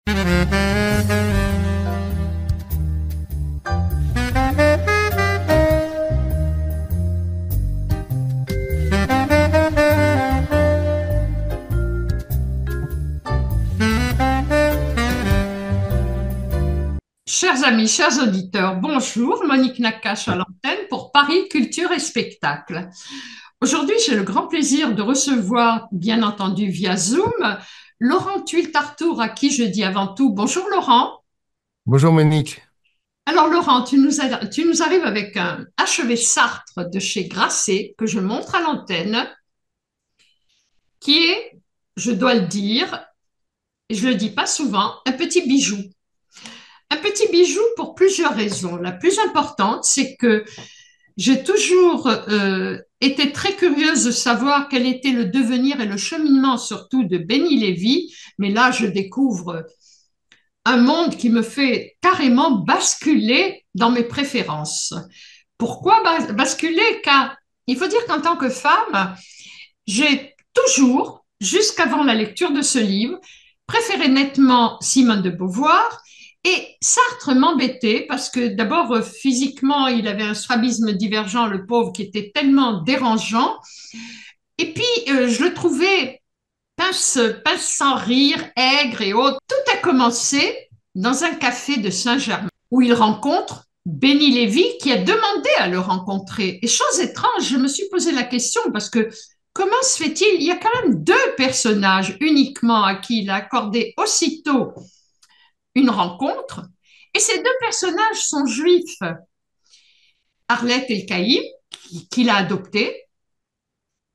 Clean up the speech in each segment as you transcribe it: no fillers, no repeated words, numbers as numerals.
Chers amis, chers auditeurs, bonjour, Monique Nakache à l'antenne pour Paris Culture et Spectacle. Aujourd'hui, j'ai le grand plaisir de recevoir, bien entendu via Zoom, Laurent Tuile-Tartour, à qui je dis avant tout bonjour Laurent. Bonjour Monique. Alors Laurent, tu nous arrives avec un achevé Sartre de chez Grasset que je montre à l'antenne, qui est, je dois le dire, et je le dis pas souvent, un petit bijou. Un petit bijou pour plusieurs raisons. La plus importante, c'est que j'ai toujours été très curieuse de savoir quel était le devenir et le cheminement surtout de Benny Lévy, mais là je découvre un monde qui me fait carrément basculer dans mes préférences. Pourquoi basculer? Car il faut dire qu'en tant que femme, j'ai toujours, jusqu'avant la lecture de ce livre, préféré nettement Simone de Beauvoir. Et Sartre m'embêtait parce que d'abord, physiquement, il avait un strabisme divergent, le pauvre, qui était tellement dérangeant. Et puis, je le trouvais pince sans rire, aigre et autres. Tout a commencé dans un café de Saint-Germain où il rencontre Benny Lévy qui a demandé à le rencontrer. Et chose étrange, je me suis posé la question parce que comment se fait-il? Il y a quand même deux personnages uniquement à qui il a accordé aussitôt une rencontre. Et ces deux personnages sont juifs. Arlette El-Kaïm, qu'il a adopté,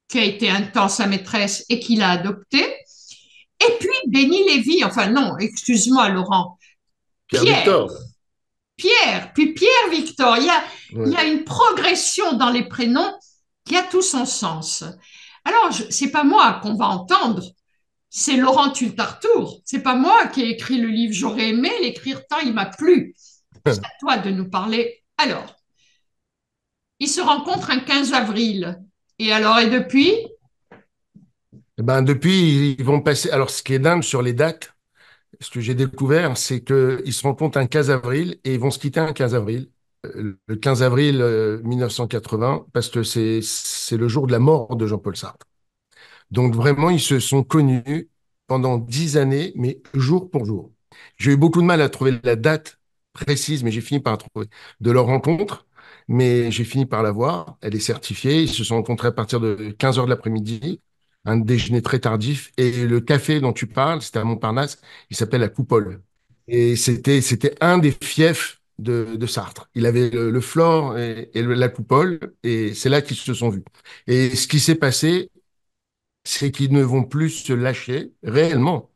qui a été un temps sa maîtresse et qu'il a adopté. Et puis Benny Lévy, enfin non, excuse-moi Laurent, Pierre Pierre, Victor. puis Pierre Victor. Il y Ouais. a une progression dans les prénoms qui a tout son sens. Alors, c'est pas moi qu'on va entendre, c'est Laurent Tuile-Tartour. C'est pas moi qui ai écrit le livre. J'aurais aimé l'écrire tant il m'a plu. C'est à toi de nous parler. Alors, ils se rencontrent un 15 avril. Et alors, et depuis? Eh ben, depuis, ils vont passer. Alors, ce qui est dingue sur les dates, ce que j'ai découvert, c'est qu'ils se rencontrent un 15 avril et ils vont se quitter un 15 avril, le 15 avril 1980, parce que c'est le jour de la mort de Jean-Paul Sartre. Donc, vraiment, ils se sont connus pendant 10 années, mais jour pour jour. J'ai eu beaucoup de mal à trouver la date précise, mais j'ai fini par la trouver, de leur rencontre. Mais j'ai fini par la voir. Elle est certifiée. Ils se sont rencontrés à partir de 15 heures de l'après-midi, un déjeuner très tardif. Et le café dont tu parles, c'était à Montparnasse, il s'appelle La Coupole. Et c'était un des fiefs de Sartre. Il avait le Flore et la Coupole, et c'est là qu'ils se sont vus. Et ce qui s'est passé, c'est qu'ils ne vont plus se lâcher réellement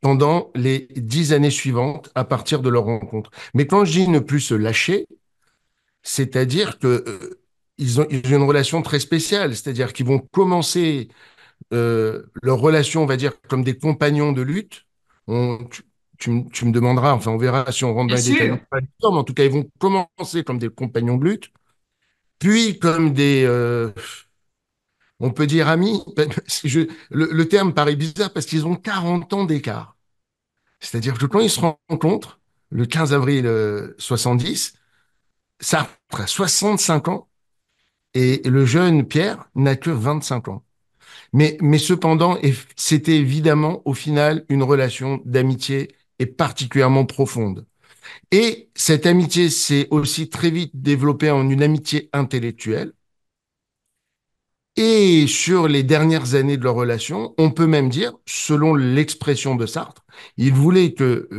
pendant les 10 années suivantes à partir de leur rencontre. Mais quand je dis ne plus se lâcher, c'est-à-dire que ils ont une relation très spéciale, c'est-à-dire qu'ils vont commencer leur relation, on va dire, comme des compagnons de lutte. Tu me demanderas, enfin on verra si on rentre Bien dans les détails ou sûr. pas, mais en tout cas, ils vont commencer comme des compagnons de lutte, puis comme on peut dire amis. Le terme paraît bizarre parce qu'ils ont 40 ans d'écart. C'est-à-dire que quand ils se rencontrent, le 15 avril 70, Sartre a 65 ans et le jeune Pierre n'a que 25 ans. Mais cependant, c'était évidemment au final une relation d'amitié et particulièrement profonde. Et cette amitié s'est aussi très vite développée en une amitié intellectuelle. Et sur les dernières années de leur relation, on peut même dire, selon l'expression de Sartre, il voulait que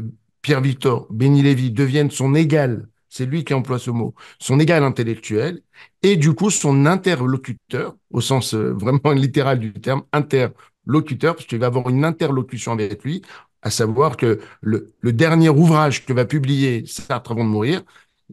Pierre-Victor Béni-Lévy devienne son égal, c'est lui qui emploie ce mot, son égal intellectuel, et du coup son interlocuteur, au sens vraiment littéral du terme, interlocuteur, parce qu'il va avoir une interlocution avec lui, à savoir que le dernier ouvrage que va publier Sartre avant de mourir,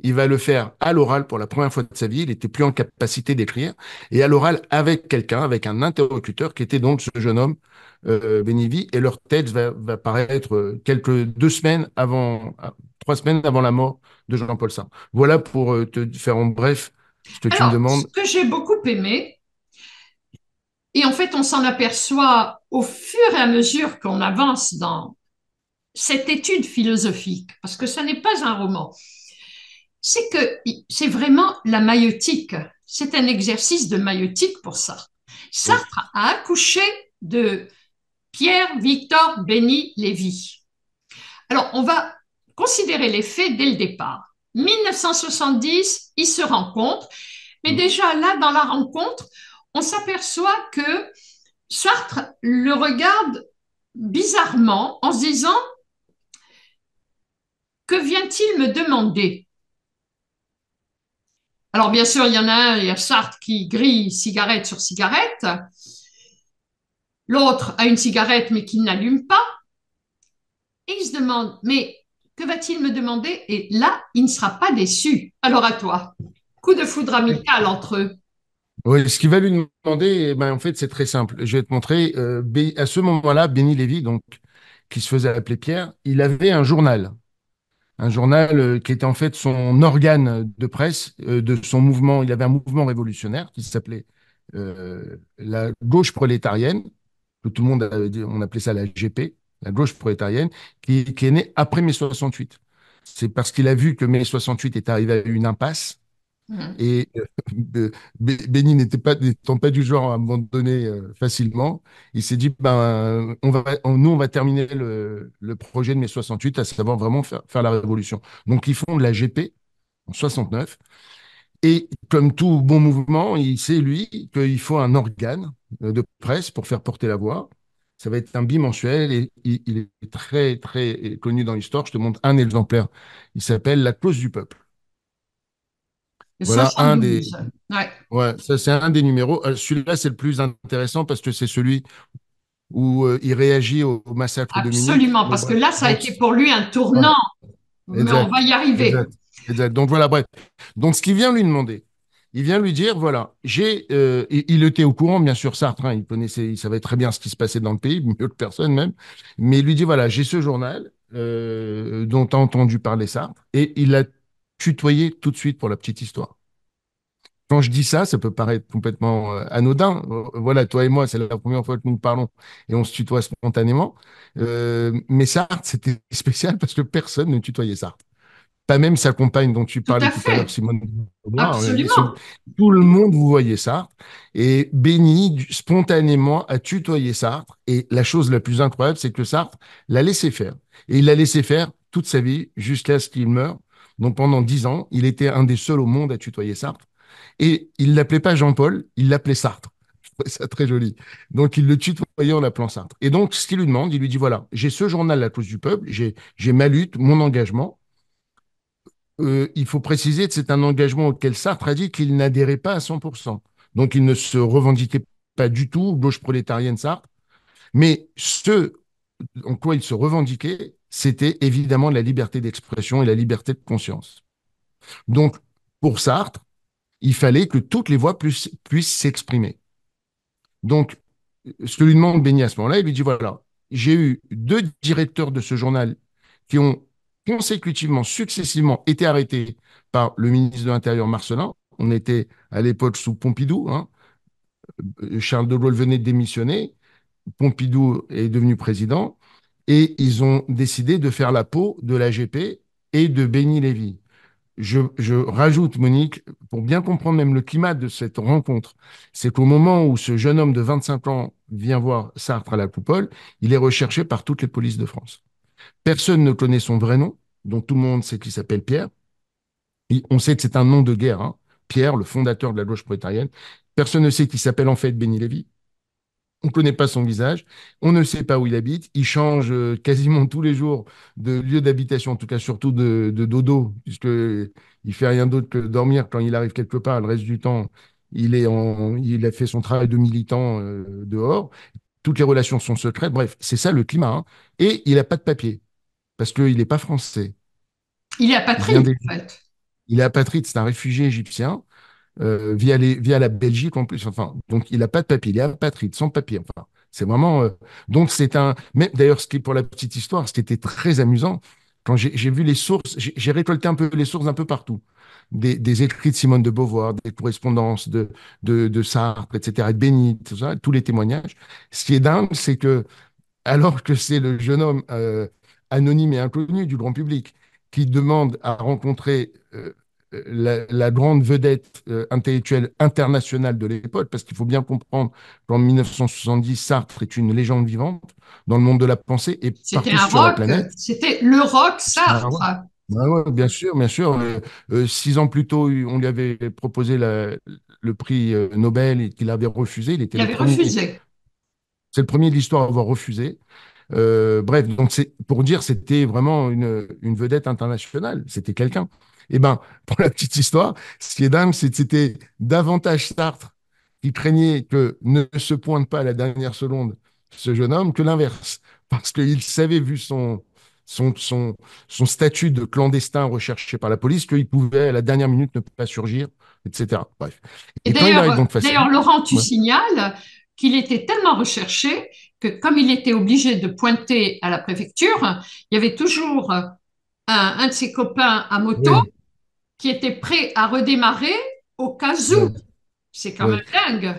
il va le faire à l'oral pour la première fois de sa vie, il n'était plus en capacité d'écrire, et à l'oral avec quelqu'un, avec un interlocuteur qui était donc ce jeune homme, Benivi, et leur tête va paraître quelques 2 semaines avant, 3 semaines avant la mort de Jean-Paul Sartre. Voilà pour te faire en bref ce que tu me Alors, ce demandes. que j'ai beaucoup aimé, et en fait, on s'en aperçoit au fur et à mesure qu'on avance dans cette étude philosophique, parce que ce n'est pas un roman, c'est que c'est vraiment la maïeutique. C'est un exercice de maïeutique pour Sartre. Oui. Sartre a accouché de Pierre-Victor Béni Lévy. Alors, on va considérer les faits dès le départ. 1970, ils se rencontrent, mais Mm. déjà là, dans la rencontre, on s'aperçoit que Sartre le regarde bizarrement en se disant, que vient-il me demander? Alors, bien sûr, il y en a un, il y a Sartre qui grille cigarette sur cigarette. L'autre a une cigarette, mais qui n'allume pas. Et il se demande, mais que va-t-il me demander? Et là, il ne sera pas déçu. Alors, à toi. Coup de foudre amical entre eux. Oui, ce qu'il va lui demander, eh ben, en fait, c'est très simple. Je vais te montrer. À ce moment-là, Béni Lévy, donc, qui se faisait appeler Pierre, il avait un journal qui était en fait son organe de presse de son mouvement. Il avait un mouvement révolutionnaire qui s'appelait la gauche prolétarienne, que tout le monde avait dit, on appelait ça la GP, la gauche prolétarienne, qui est née après mai 68. C'est parce qu'il a vu que mai 68 est arrivé à une impasse Mhm. et Béni n'étant pas du genre à abandonner facilement, il s'est dit, ben, nous, on va terminer le projet de mai 68, à savoir vraiment faire la révolution. Donc, ils font de la GP en 69. Et comme tout bon mouvement, il sait, lui, qu'il faut un organe de presse pour faire porter la voix. Ça va être un bimensuel et il est très, très connu dans l'histoire. Je te montre un exemplaire. Il s'appelle La Cause du Peuple. Le Voilà un des, 72. Ouais. Ouais, ça c'est un des numéros. Celui-là, c'est le plus intéressant parce que c'est celui où il réagit au massacre de Munich. Absolument, Bon, parce que bref. là, ça a Donc, été pour lui un ouais, tournant, mais on exact, va y arriver. exact, exact. Donc voilà, bref. Donc ce qu'il vient lui demander, il vient lui dire, voilà, il était au courant, bien sûr, Sartre, hein, il connaissait, il savait très bien ce qui se passait dans le pays, mieux que personne même, mais il lui dit, voilà, j'ai ce journal dont tu as entendu parler Sartre, et il l'a tutoyé tout de suite pour la petite histoire. Quand je dis ça, ça peut paraître complètement anodin. Voilà, toi et moi, c'est la première fois que nous parlons et on se tutoie spontanément. Mais Sartre, c'était spécial parce que personne ne tutoyait Sartre. Pas même sa compagne dont tu Tout parlais à tout à l'heure, fait. Simone Beauvoir. Absolument. Tout le monde vous voyait Sartre. Et Béni, spontanément, a tutoyé Sartre. Et la chose la plus incroyable, c'est que Sartre l'a laissé faire. Et il l'a laissé faire toute sa vie jusqu'à ce qu'il meure. Donc pendant 10 ans, il était un des seuls au monde à tutoyer Sartre. Et il l'appelait pas Jean-Paul, il l'appelait Sartre. Je trouvais ça très joli. Donc il le tutoyait en l'appelant Sartre. Et donc ce qu'il lui demande, il lui dit voilà, j'ai ce journal La Cause du Peuple, j'ai ma lutte, mon engagement. Il faut préciser que c'est un engagement auquel Sartre a dit qu'il n'adhérait pas à 100%. Donc il ne se revendiquait pas du tout gauche prolétarienne Sartre. Mais ce en quoi il se revendiquait, c'était évidemment la liberté d'expression et la liberté de conscience. Donc pour Sartre, il fallait que toutes les voix puissent s'exprimer. Donc, ce que lui demande Béni à ce moment-là, il lui dit, voilà, j'ai eu 2 directeurs de ce journal qui ont consécutivement, successivement été arrêtés par le ministre de l'Intérieur Marcelin. On était à l'époque sous Pompidou, hein. Charles de Gaulle venait de démissionner, Pompidou est devenu président, et ils ont décidé de faire la peau de l'AGP et de Béni Lévy. Je rajoute, Monique, pour bien comprendre même le climat de cette rencontre, c'est qu'au moment où ce jeune homme de 25 ans vient voir Sartre à la Coupole, il est recherché par toutes les polices de France. Personne ne connaît son vrai nom, donc tout le monde sait qu'il s'appelle Pierre. On sait que c'est un nom de guerre, hein. Pierre, le fondateur de la gauche prolétarienne. Personne ne sait qu'il s'appelle en fait Béni Lévy. On ne connaît pas son visage, on ne sait pas où il habite, il change quasiment tous les jours de lieu d'habitation, en tout cas surtout de dodo, puisque il fait rien d'autre que dormir quand il arrive quelque part. Le reste du temps, il a fait son travail de militant dehors. Toutes les relations sont secrètes. Bref, c'est ça le climat, hein. Et il n'a pas de papier, parce qu'il n'est pas français. Il est Il vient apatride, des... en fait. Il est apatride, c'est un réfugié égyptien via la Belgique en plus. Enfin, donc il n'a pas de papier, il est apatride, sans papier. Enfin, c'est vraiment. Donc c'est un. Mais d'ailleurs, ce qui pour la petite histoire, ce qui était très amusant, quand j'ai vu les sources, j'ai récolté un peu les sources un peu partout. Des écrits de Simone de Beauvoir, des correspondances de Sartre, etc., et de Béni, tout ça, tous les témoignages. Ce qui est dingue, c'est que alors que c'est le jeune homme anonyme et inconnu du grand public, qui demande à rencontrer la grande vedette intellectuelle internationale de l'époque, parce qu'il faut bien comprendre qu'en 1970, Sartre est une légende vivante dans le monde de la pensée et C'était partout un sur la rock, planète. c'était le rock C'est un Sartre. roi. Ouais, ouais, bien sûr, bien sûr. 6 ans plus tôt, on lui avait proposé le prix Nobel et qu'il avait refusé. Il était Il le avait premier. refusé. C'est le premier de l'histoire à avoir refusé. Bref, donc c'est pour dire c'était vraiment une vedette internationale, c'était quelqu'un. Et ben, pour la petite histoire, ce qui est dingue, c'est que c'était davantage Sartre qui craignait que ne se pointe pas à la dernière seconde ce jeune homme que l'inverse, parce qu'il savait, vu son, son, son statut de clandestin recherché par la police, qu'il pouvait à la dernière minute ne pas surgir, etc. Bref. Et Et quand il arrive donc face à d'ailleurs, lui, Laurent, tu ouais, signales qu'il était tellement recherché que comme il était obligé de pointer à la préfecture, il y avait toujours un de ses copains à moto oui, qui était prêt à redémarrer au cas où. oui, C'est quand même oui. dingue.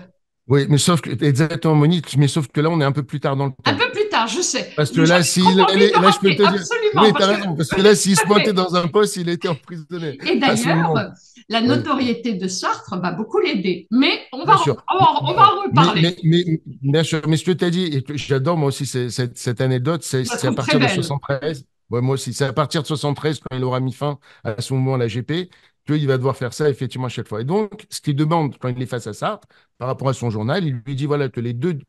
Oui, mais sauf que, exactement, Monique, mais sauf que là, on est un peu plus tard dans le Un temps. peu plus tard, je sais. Parce que Mais là, j'avais trop envie de le là, je peux rappeler, te dire, absolument, oui, tu parce as que raison, parce que là, s'il se tout à pointait fait. dans un poste, il était emprisonné Et à ce moment. d'ailleurs, la Oui, notoriété de Sartre va beaucoup l'aider. Mais bien sûr. on va en reparler. Bien sûr, mais ce que tu as dit, et que j'adore moi aussi cette anecdote, Je la c'est à trouve très partir de belle. 73. Ouais, moi aussi, c'est à partir de 73, quand il aura mis fin à ce moment à la GP, qu'il va devoir faire ça effectivement à chaque fois. Et donc, ce qu'il demande quand il est face à Sartre, par rapport à son journal, il lui dit voilà que les 2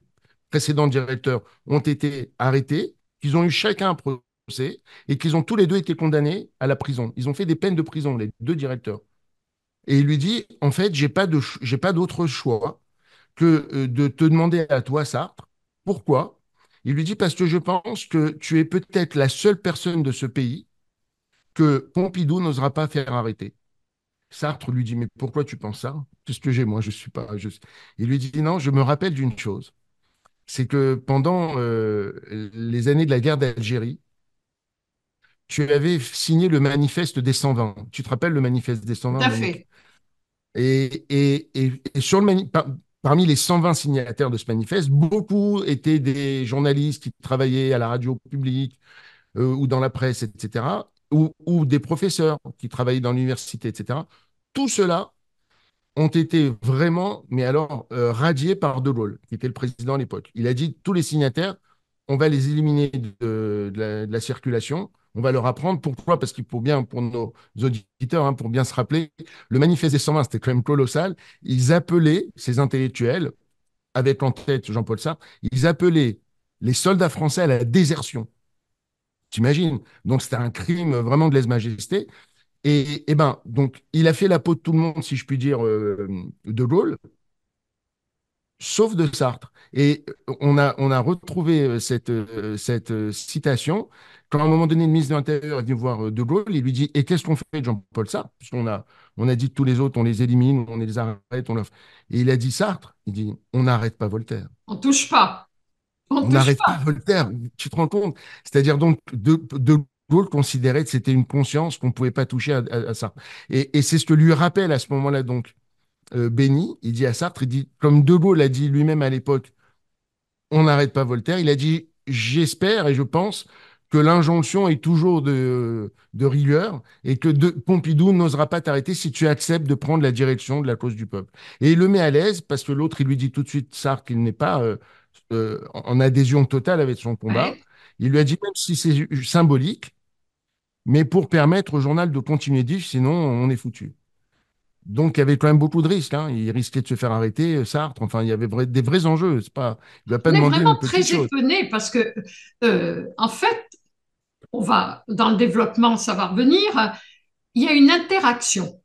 précédents directeurs ont été arrêtés, qu'ils ont eu chacun un procès et qu'ils ont tous les 2 été condamnés à la prison. Ils ont fait des peines de prison, les 2 directeurs. Et il lui dit, en fait, j'ai pas d'autre choix que de te demander à toi, Sartre, pourquoi? Il lui dit, parce que je pense que tu es peut-être la seule personne de ce pays que Pompidou n'osera pas faire arrêter. Sartre lui dit, mais pourquoi tu penses ça? C'est ce que j'ai, moi, je suis pas. Il lui dit, non, je me rappelle d'une chose, c'est que pendant les années de la guerre d'Algérie, tu avais signé le manifeste des 120. Tu te rappelles le manifeste des Tout 120, à Monique? fait. Et sur parmi les 120 signataires de ce manifeste, beaucoup étaient des journalistes qui travaillaient à la radio publique ou dans la presse, etc., ou des professeurs qui travaillaient dans l'université, etc. Tout cela ont été vraiment, mais alors, radiés par De Gaulle, qui était le président à l'époque. Il a dit, tous les signataires, on va les éliminer de la circulation, on va leur apprendre. Pourquoi? Parce qu'il faut bien, pour nos auditeurs, hein, pour bien se rappeler, le manifeste des 120, c'était quand même colossal. Ils appelaient, ces intellectuels, avec en tête Jean-Paul Sartre, ils appelaient les soldats français à la désertion. T'imagines? Donc c'était un crime vraiment de lèse-majesté. Et ben, donc, il a fait la peau de tout le monde, si je puis dire, De Gaulle, sauf de Sartre. Et on a retrouvé cette citation quand, à un moment donné, le ministre de l'Intérieur est venu voir De Gaulle, il lui dit, et qu'est-ce qu'on fait de Jean-Paul Sartre? On a dit que tous les autres, on les élimine, on les arrête, on leur... Et il a dit Sartre, il dit, on n'arrête pas Voltaire. On touche pas. On On touche n'arrête pas pas. Voltaire, tu te rends compte? C'est-à-dire donc de Gaulle considérait que c'était une conscience qu'on ne pouvait pas toucher à ça. Et c'est ce que lui rappelle à ce moment-là donc Béni. Il dit à Sartre, il dit, comme De Gaulle a dit lui-même à l'époque, on n'arrête pas Voltaire. Il a dit, j'espère et je pense que l'injonction est toujours de rigueur et que Pompidou n'osera pas t'arrêter si tu acceptes de prendre la direction de la cause du peuple. Et il le met à l'aise parce que l'autre, il lui dit tout de suite, Sartre, qu'il n'est pas en adhésion totale avec son combat. Ouais. Il lui a dit, même si c'est symbolique, mais pour permettre au journal de continuer de vivre, sinon on est foutu. Donc, il y avait quand même beaucoup de risques, hein. Il risquait de se faire arrêter, Sartre. Enfin, il y avait des vrais enjeux. C'est pas, il ne va pas On est demander vraiment une petite très chose. étonnés parce que, en fait, on va, dans le développement, ça va revenir, il y a une interaction.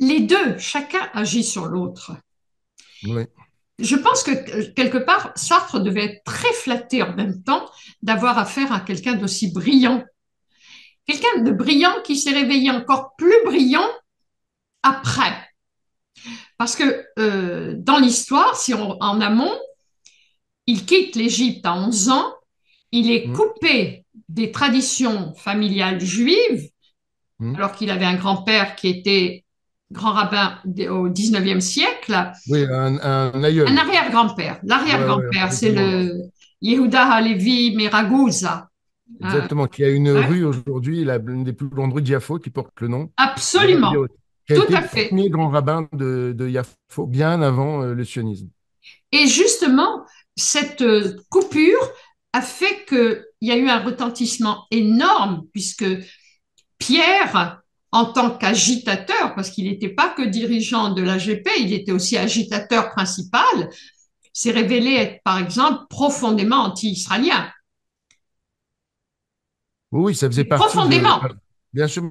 Les deux, chacun agit sur l'autre. Oui. Je pense que quelque part, Sartre devait être très flatté en même temps d'avoir affaire à quelqu'un d'aussi brillant. Quelqu'un de brillant qui s'est réveillé encore plus brillant après. Parce que dans l'histoire, si on, en amont, il quitte l'Égypte à 11 ans, il est Mm, coupé des traditions familiales juives, mm. alors qu'il avait un grand-père qui était grand rabbin au 19e siècle, Oui, un un aïeul. arrière-grand-père. Ouais, ouais, L'arrière-grand-père, c'est exactement. le Yehuda Halevi Meraguza. Euh, exactement, qu'il y a une ouais, rue aujourd'hui, l'une des plus grandes rues de Yafo, qui porte le nom de Rabbi absolument, Yehuda, qui a tout été à le fait. premier grand rabbin de Yafo, bien avant le sionisme. Et justement, cette coupure a fait qu'il y a eu un retentissement énorme, puisque Pierre, en tant qu'agitateur, parce qu'il n'était pas que dirigeant de l'AGP, il était aussi agitateur principal, s'est révélé être, par exemple, profondément anti-israélien. Oui, oui, ça faisait partie de. Profondément. Bien sûr,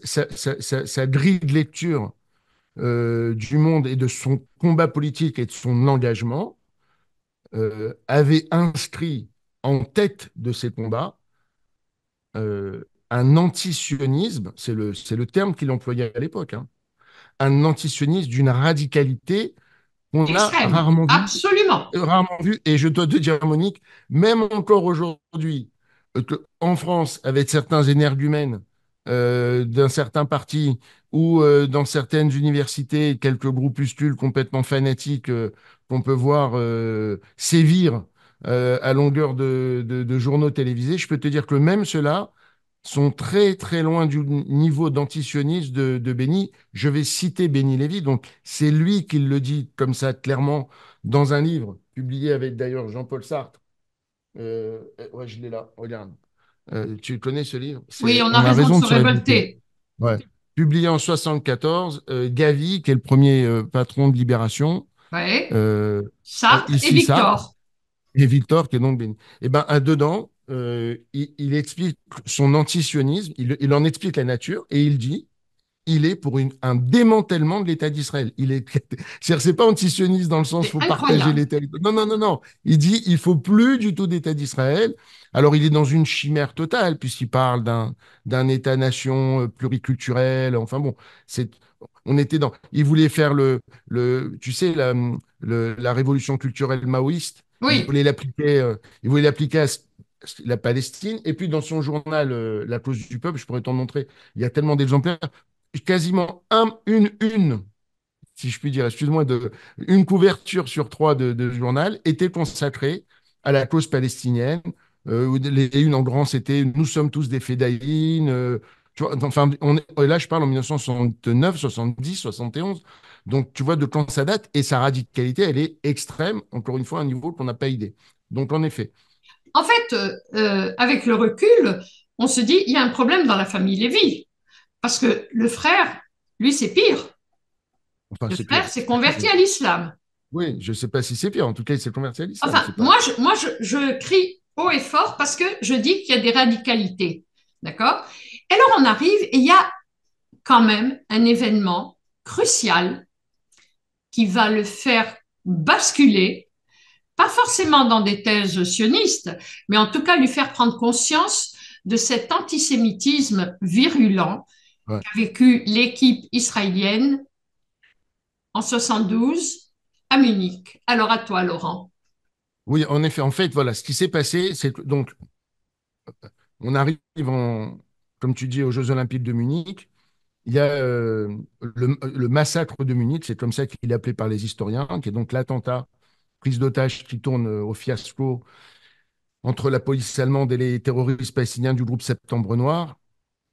sa grille de lecture du monde et de son combat politique et de son engagement avait inscrit en tête de ces combats un antisionisme, c'est le terme qu'il employait à l'époque, hein, un antisionisme d'une radicalité qu'on a Extrême. Absolument. rarement vu, et je dois te dire, Monique, même encore aujourd'hui, en France, avec certains énergumènes d'un certain parti ou dans certaines universités, quelques groupuscules complètement fanatiques qu'on peut voir sévir à longueur de journaux télévisés, je peux te dire que même ceux-là sont très très loin du niveau d'antisionisme de Béni. Je vais citer Béni Lévy, donc c'est lui qui le dit comme ça clairement dans un livre publié avec d'ailleurs Jean-Paul Sartre. Ouais, je l'ai là, regarde. Tu connais ce livre? Oui, C'est on a On a raison de raison se de se révolter. révolter. Ouais. Publié en 74, Gavi, qui est le premier patron de Libération, Ouais. euh, Sartre et ici Sartre, Victor. et Victor, qui est donc béni. Et ben, dedans, il explique son antisionisme, il en explique la nature, et il dit il est pour un démantèlement de l'État d'Israël. C'est pas antisioniste dans le sens C'est faut partager incroyable. l'État. Non, non, non, non. Il dit il faut plus du tout d'État d'Israël. Alors il est dans une chimère totale puisqu'il parle d'un État-nation pluriculturel. Enfin bon, c'est on était dans. Il voulait faire tu sais la révolution culturelle maoïste. Oui. Il voulait l'appliquer à la Palestine. Et puis dans son journal La cause du peuple, je pourrais t'en montrer. Il y a tellement d'exemplaires quasiment si je puis dire, excuse-moi, une couverture sur trois de journal était consacrée à la cause palestinienne. Les unes en grand, c'était Nous sommes tous des fédayines. Tu vois, enfin, là, je parle en 1969, 70, 71. Donc, tu vois de quand ça date et sa radicalité, elle est extrême, encore une fois, à un niveau qu'on n'a pas idée. Donc, en effet, En fait, avec le recul, on se dit, il y a un problème dans la famille Lévy. Parce que le frère, lui, c'est pire. enfin, Le c'est frère pire. s'est converti à l'islam. Oui, je ne sais pas si c'est pire. En tout cas, il s'est converti à l'islam. Enfin, C'est pas. je crie haut et fort parce que je dis qu'il y a des radicalités. D'accord? Et alors, on arrive et il y a quand même un événement crucial qui va le faire basculer, pas forcément dans des thèses sionistes, mais en tout cas lui faire prendre conscience de cet antisémitisme virulent Ouais. qu'a vécu l'équipe israélienne en 72 à Munich. Alors à toi, Laurent. Oui, en effet, en fait, voilà, ce qui s'est passé, c'est que donc on arrive comme tu dis, aux Jeux Olympiques de Munich. Il y a le massacre de Munich, c'est comme ça qu'il est appelé par les historiens, qui est donc l'attentat, prise d'otage qui tourne au fiasco entre la police allemande et les terroristes palestiniens du groupe Septembre Noir,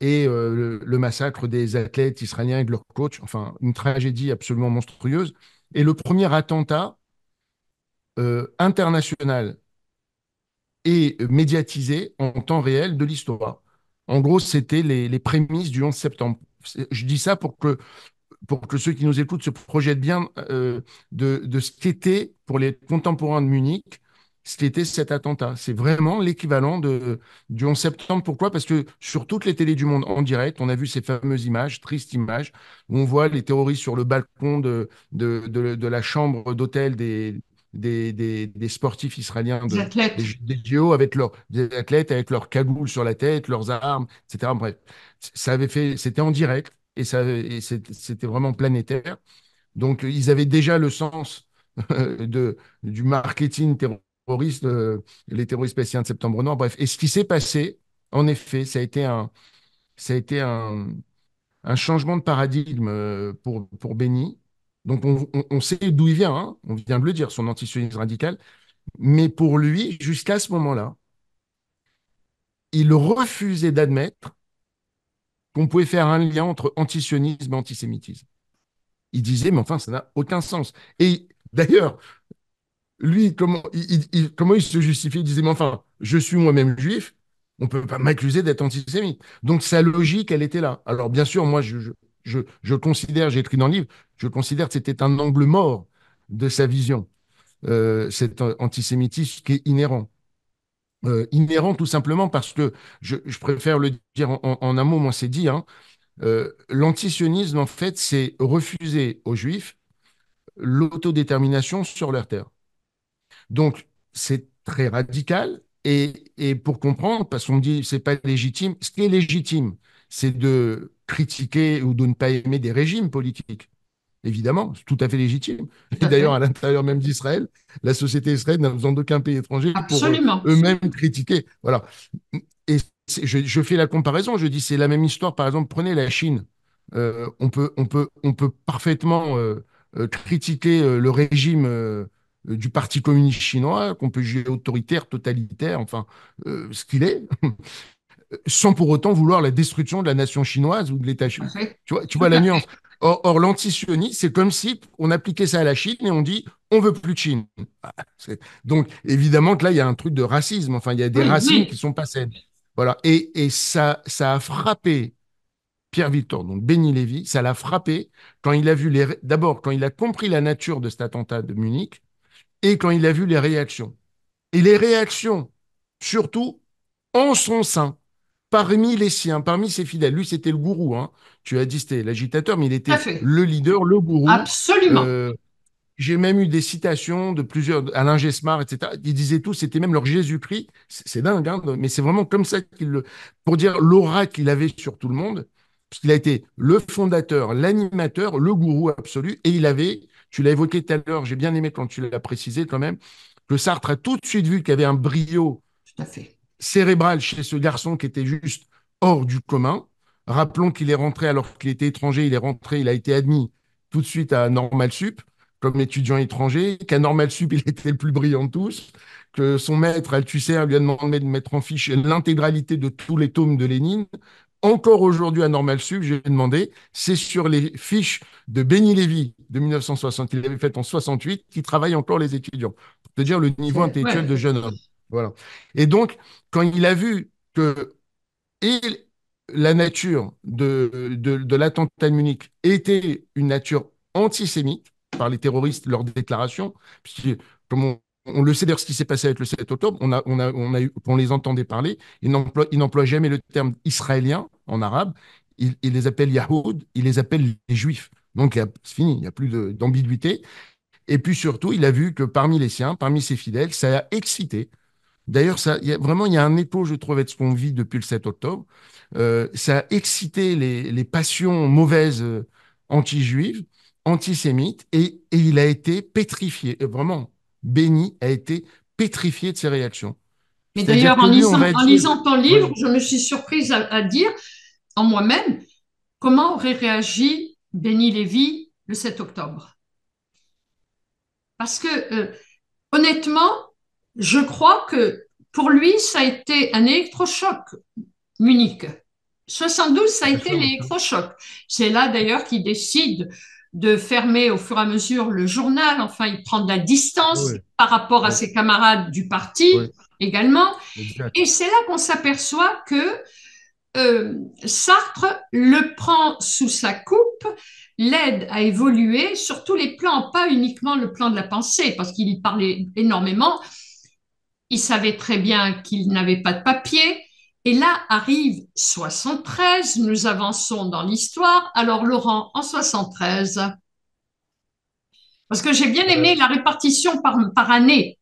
et le massacre des athlètes israéliens et de leur coach, enfin une tragédie absolument monstrueuse. Et le premier attentat international et médiatisé en temps réel de l'histoire. En gros, c'était les prémices du 11 septembre. Je dis ça pour que ceux qui nous écoutent se projettent bien de ce qu'était pour les contemporains de Munich, ce qu'était cet attentat. C'est vraiment l'équivalent du 11 septembre. Pourquoi? Parce que sur toutes les télés du monde en direct, on a vu ces fameuses images, tristes images, où on voit les terroristes sur le balcon de la chambre d'hôtel des sportifs israéliens Les athlètes. des JO avec des athlètes avec leurs cagoules sur la tête, leurs armes, etc. Bref, c'était en direct et c'était vraiment planétaire. Donc, ils avaient déjà le sens du marketing terroriste, les terroristes palestiniens de Septembre Noir. Bref, et ce qui s'est passé, en effet, ça a été un changement de paradigme pour Benny. Donc, on sait d'où il vient, hein, on vient de le dire, son antisionisme radical. Mais pour lui, jusqu'à ce moment-là, il refusait d'admettre qu'on pouvait faire un lien entre antisionisme et antisémitisme. Il disait, mais enfin, ça n'a aucun sens. Et d'ailleurs, lui, comment il se justifiait? Il disait, mais enfin, je suis moi-même juif, on ne peut pas m'accuser d'être antisémite. Donc sa logique, elle était là. Alors bien sûr, moi, je considère, j'ai écrit dans le livre, je considère que c'était un angle mort de sa vision, cet antisémitisme qui est inhérent. Inhérent tout simplement parce que, je préfère le dire en un mot, moi c'est dit, hein, l'antisionisme, en fait, c'est refuser aux juifs l'autodétermination sur leur terre. Donc, c'est très radical. Et pour comprendre, parce qu'on me dit c'est pas légitime, ce qui est légitime, c'est de critiquer ou de ne pas aimer des régimes politiques. Évidemment, c'est tout à fait légitime. Tout Et à d'ailleurs, fait. à l'intérieur même d'Israël, la société israélienne n'a besoin d'aucun pays étranger pour Absolument. eux-mêmes critiquer. Voilà. Et je fais la comparaison, je dis c'est la même histoire. Par exemple, prenez la Chine. On peut parfaitement critiquer le régime du Parti communiste chinois, qu'on peut juger autoritaire, totalitaire, enfin, ce qu'il est, sans pour autant vouloir la destruction de la nation chinoise ou de l'État Tout à chinois. fait. Tu Tout vois la à nuance. fait. Or l'antisionisme, c'est comme si on appliquait ça à la Chine et on dit on veut plus de Chine. Ah, donc, évidemment que là, il y a un truc de racisme. Enfin, il y a des Oui, racines qui oui. sont pas saines. Voilà. Et ça a frappé Pierre Victor, donc Béni Lévy, ça l'a frappé quand il a vu d'abord, quand il a compris la nature de cet attentat de Munich et quand il a vu les réactions. Et les réactions, surtout en son sein, parmi les siens, parmi ses fidèles. Lui, c'était le gourou, hein. Tu as dit c'était l'agitateur, mais il Tout à était fait. le leader, le gourou. Absolument. Euh, j'ai même eu des citations de plusieurs, Alain Gesmar, etc. Ils disaient tous, c'était même leur Jésus-Christ. C'est dingue, hein, mais c'est vraiment comme ça pour dire l'aura qu'il avait sur tout le monde, puisqu'il a été le fondateur, l'animateur, le gourou absolu, et il avait, tu l'as évoqué tout à l'heure, j'ai bien aimé quand tu l'as précisé quand même, que Sartre a tout de suite vu qu'il y avait un brio Tout à fait. cérébrale chez ce garçon qui était juste hors du commun. Rappelons qu'il est rentré alors qu'il était étranger, il est rentré, il a été admis tout de suite à Normal Sup comme étudiant étranger, qu'à Normal Sup, il était le plus brillant de tous, que son maître, Althusser, lui a demandé de mettre en fiche l'intégralité de tous les tomes de Lénine. Encore aujourd'hui à Normal Sup, j'ai demandé, c'est sur les fiches de Béni Lévy de 1960, qu'il avait fait en 68, qui travaillent encore les étudiants. Pour te dire le niveau intellectuel Ouais. de jeune homme. Voilà. Et donc, quand il a vu que et la nature de l'attentat de Munich était une nature antisémite par les terroristes, leurs déclarations, puisque, comme on le sait d'ailleurs ce qui s'est passé avec le 7 octobre, on les entendait parler, ils n'emploient jamais le terme israélien en arabe, ils les appellent Yahoud, ils les appellent les Juifs. Donc c'est fini, il n'y a plus d'ambiguïté. Et puis surtout, il a vu que parmi les siens, parmi ses fidèles, ça a excité. D'ailleurs, vraiment, il y a un écho, je trouve, avec ce qu'on vit depuis le 7 octobre. Ça a excité les passions mauvaises anti-juives, antisémites, et il a été pétrifié, vraiment, Béni a été pétrifié de ses réactions. Mais C'est-à-dire d'ailleurs, que lui, on va en dire, lisant ton livre, oui, je me suis surprise à dire en moi-même comment aurait réagi Benny Lévy le 7 octobre. Parce que, honnêtement, je crois que pour lui, ça a été un électrochoc, Munich. 72, ça a bien été sûr, l'électrochoc. C'est là d'ailleurs qu'il décide de fermer au fur et à mesure le journal. Enfin, il prend de la distance oui, par rapport à oui, ses camarades du parti oui, également. exact. Et c'est là qu'on s'aperçoit que Sartre le prend sous sa coupe, l'aide à évoluer sur tous les plans, pas uniquement le plan de la pensée, parce qu'il y parlait énormément. Il savait très bien qu'il n'avait pas de papier. Et là arrive 73, nous avançons dans l'histoire. Alors Laurent, en 73, parce que j'ai bien aimé Euh, la répartition par année.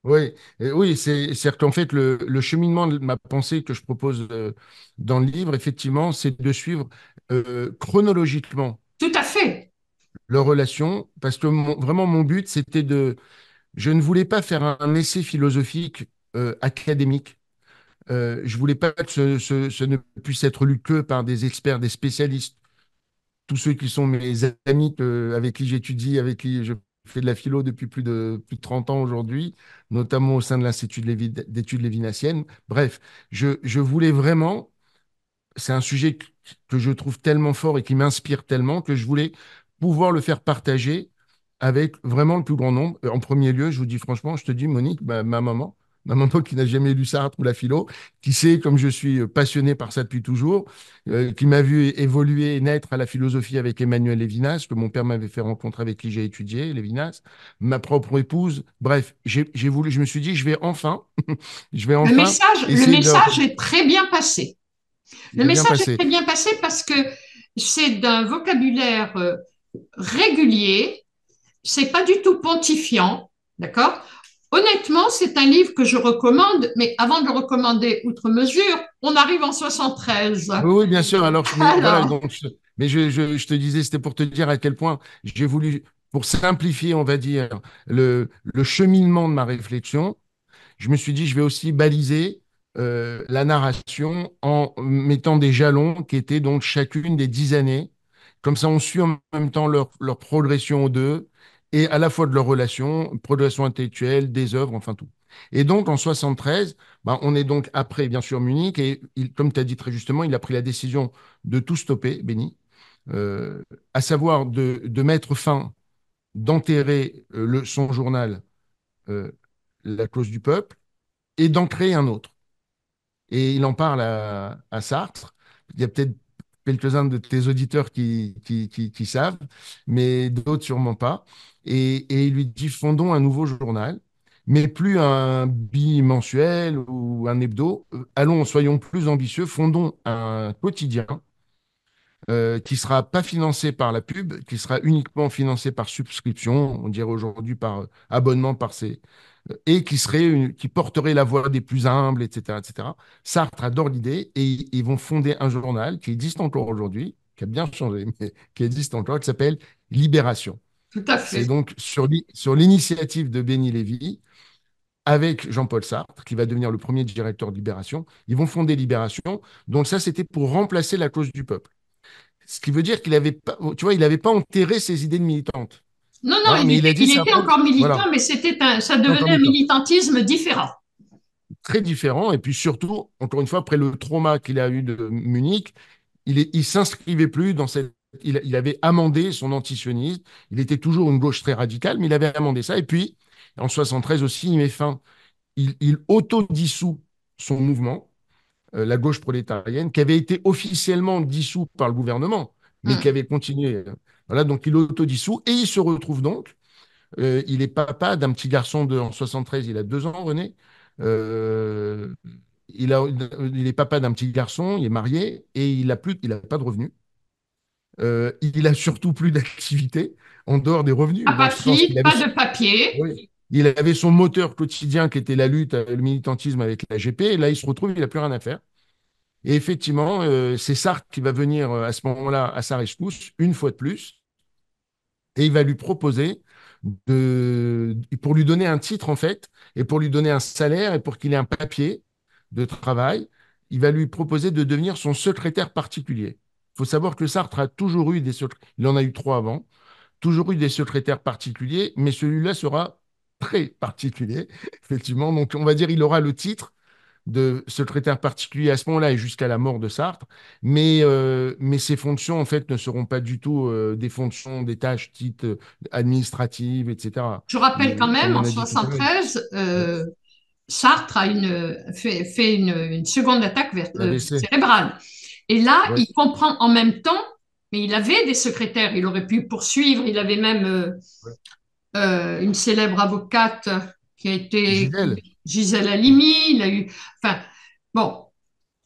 Oui, oui, c'est qu'en fait, le cheminement de ma pensée que je propose dans le livre, effectivement, c'est de suivre chronologiquement Tout à fait. leurs relations, parce que vraiment, mon but, je ne voulais pas faire un essai philosophique académique. Je voulais pas que ce ne puisse être lu que par des experts, des spécialistes, tous ceux qui sont mes amis avec qui j'étudie, avec qui je fais de la philo depuis plus de 30 ans aujourd'hui, notamment au sein de l'Institut d'études lévinassiennes. Bref, je voulais vraiment, c'est un sujet que je trouve tellement fort et qui m'inspire tellement que je voulais pouvoir le faire partager avec vraiment le plus grand nombre. En premier lieu, je vous dis franchement, je te dis, Monique, ma maman qui n'a jamais lu Sartre ou la philo, qui sait comme je suis passionné par ça depuis toujours, qui m'a vu évoluer et naître à la philosophie avec Emmanuel Lévinas, que mon père m'avait fait rencontrer, avec qui j'ai étudié, Lévinas, ma propre épouse. Bref, je me suis dit, je vais enfin Le essayer de leur... message est très bien passé. Le Il est bien message est passé. très bien passé parce que c'est d'un vocabulaire régulier, c'est pas du tout pontifiant, d'accord? Honnêtement, c'est un livre que je recommande, mais avant de le recommander outre mesure, on arrive en 73. Oui, oui, bien sûr. Alors, mais voilà, Alors, donc, je te disais, c'était pour te dire à quel point j'ai voulu, pour simplifier, on va dire, le cheminement de ma réflexion, je me suis dit, je vais aussi baliser la narration en mettant des jalons qui étaient donc chacune des 10 années. Comme ça, on suit en même temps leur progression aux deux, et à la fois de leur relation, progression intellectuelle, des œuvres, enfin tout. Et donc, en 73, ben, on est donc après, bien sûr, Munich, et comme tu as dit très justement, il a pris la décision de tout stopper, Béni, euh, à savoir de mettre fin, d'enterrer son journal, euh, La cause du peuple, et d'en créer un autre. Et il en parle à Sartre. Il y a peut-être quelques-uns de tes auditeurs qui savent, mais d'autres sûrement pas. Et il lui dit, fondons un nouveau journal, mais plus un bimensuel ou un hebdo. Allons, soyons plus ambitieux, fondons un quotidien qui sera pas financé par la pub, qui sera uniquement financé par subscription, on dirait aujourd'hui par abonnement par ses, et qui porterait la voix des plus humbles, etc., etc. Sartre adore l'idée et ils vont fonder un journal qui existe encore aujourd'hui, qui a bien changé, mais qui existe encore, qui s'appelle Libération. tout à C'est fait. donc sur l'initiative de Béni Lévy, avec Jean-Paul Sartre, qui va devenir le premier directeur de Libération, ils vont fonder Libération. Donc ça, c'était pour remplacer la cause du peuple. Ce qui veut dire qu'il avait pas, tu vois, il n'avait pas enterré ses idées militantes. Non, non, Hein, mais il a dit, il c'est était important. encore militant, Voilà, mais ça encore devenait un militant. militantisme différent. Très différent. Et puis surtout, encore une fois, après le trauma qu'il a eu de Munich, il s'inscrivait plus dans cette. Il avait amendé son antisionisme. Il était toujours une gauche très radicale, mais il avait amendé ça. Et puis, en 73 aussi, il met fin. Il autodissout son mouvement, la gauche prolétarienne, qui avait été officiellement dissous par le gouvernement, mais qui Hmm. avait continué. Voilà, donc il autodissout et il se retrouve donc. Il est papa d'un petit garçon en 73, il a 2 ans, René. Euh, il est papa d'un petit garçon, il est marié et il a pas de revenus. Il a surtout plus d'activité en dehors des revenus, dans Pas le de sens qu'il fille, avait, pas de papier. oui, il avait son moteur quotidien qui était la lutte, le militantisme avec la GP, et là il se retrouve, il n'a plus rien à faire. Et effectivement, c'est Sartre qui va venir à ce moment-là à sa rescousse, une fois de plus, et il va lui proposer pour lui donner un titre en fait, et pour lui donner un salaire, et pour qu'il ait un papier de travail, il va lui proposer de devenir son secrétaire particulier. Il faut savoir que Sartre a toujours eu des secrétaires, il en a eu 3 avant, toujours eu des secrétaires particuliers, mais celui-là sera très particulier, effectivement. Donc on va dire il aura le titre de secrétaire particulier à ce moment-là et jusqu'à la mort de Sartre, mais ces fonctions, en fait, ne seront pas du tout des fonctions, des tâches type administratives, etc. Je rappelle quand Comme même, on en a dit tout à l'heure, 73, Sartre a fait une seconde attaque l'AVC. cérébrale. Et là, Ouais, il comprend en même temps, mais il avait des secrétaires, il aurait pu poursuivre, il avait même ouais. une célèbre avocate qui a été Gisèle. Gisèle Ouais. Halimi, il a eu, enfin, bon,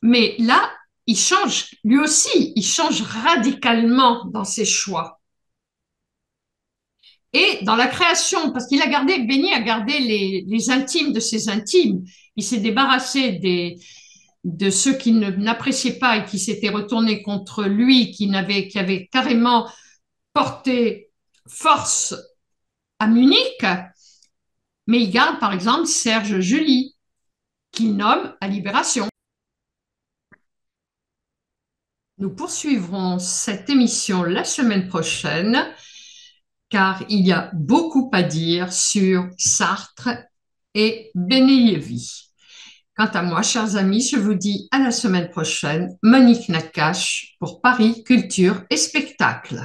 mais là, il change, lui aussi, il change radicalement dans ses choix. Et dans la création, parce qu'il a gardé, Béni a gardé les intimes de ses intimes, il s'est débarrassé de ceux qui n'appréciaient pas et qui s'étaient retournés contre lui, qui avaient carrément porté force à Munich, mais il garde par exemple Serge July, qu'il nomme à Libération. Nous poursuivrons cette émission la semaine prochaine. car il y a beaucoup à dire sur Sartre et Beneyevi. Quant à moi, chers amis, je vous dis à la semaine prochaine. Monique Nakache pour Paris Culture et Spectacle.